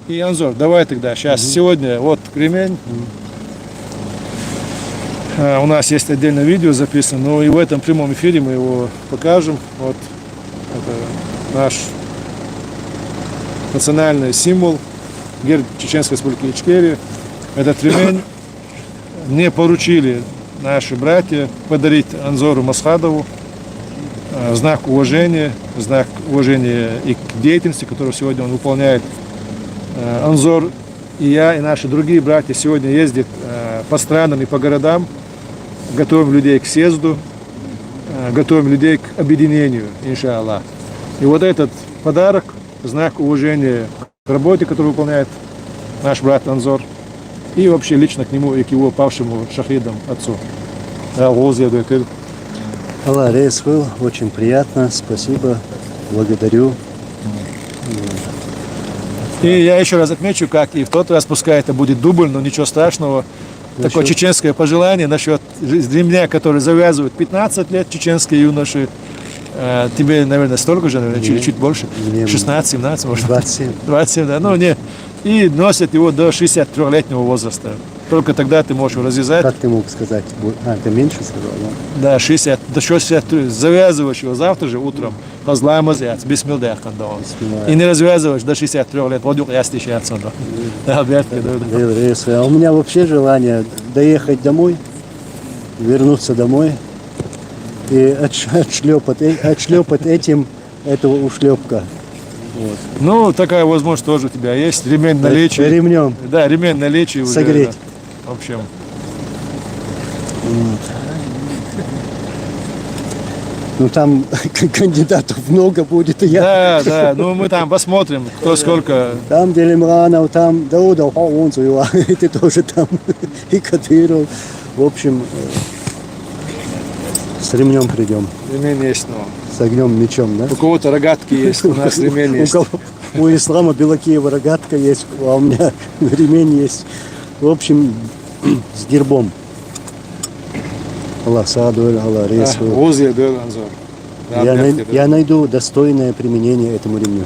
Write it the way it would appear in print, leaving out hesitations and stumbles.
И Анзор, давай тогда, сейчас, сегодня, вот ремень. У нас есть отдельное видео записано, но и в этом прямом эфире мы его покажем. Вот это наш национальный символ, герб Чеченской Республики Ичкерия. Этот ремень мне поручили наши братья подарить Анзору Масхадову в знак уважения и к деятельности, которую сегодня он выполняет. Анзор и я, и наши другие братья сегодня ездят по странам и по городам, готовим людей к съезду, готовим людей к объединению, иншаллах. И вот этот подарок, знак уважения к работе, которую выполняет наш брат Анзор, и вообще лично к нему и к его павшему шахидам отцу. Аллах Рейсвил, очень приятно, спасибо, благодарю. И я еще раз отмечу, как и в тот раз, пускай это будет дубль, но ничего страшного. Такое чеченское пожелание насчет ремня, который завязывают 15 лет, чеченские юноши. Тебе, наверное, столько же, наверное, чуть больше, 16-17, может. 27. 27, да, ну не. И носят его до 63-летнего возраста. Только тогда ты можешь его развязать. Как ты мог сказать? Ты меньше сказал, да? Да, 60, до 63. Завязываешь его завтра же утром. Разламазяц, бисмилдах кандал. И не развязываешь до 63 лет. Вот я стищу отсюда. Да, А у меня вообще желание доехать домой, вернуться домой и отшлепать этого ушлепка. Вот. Ну, такая возможность тоже у тебя есть. Ремень наличие. Ремнем. Да, ремень наличие. Согреть. Уже, да. В общем. Вот. Ну там кандидатов много будет, и я. Да, ну мы там посмотрим, кто сколько. Там Делимранов, там Даудов, и ты тоже там, и Кадыров. В общем, с ремнем придем. Ремень есть, но. С огнем, мечом, да? У кого-то рогатки есть, у нас ремень есть. У Ислама Белакиева рогатка есть, а у меня ремень есть. В общем, с гербом. Аллах саду, Аллах рейсу. Я Я найду достойное применение этому ремню.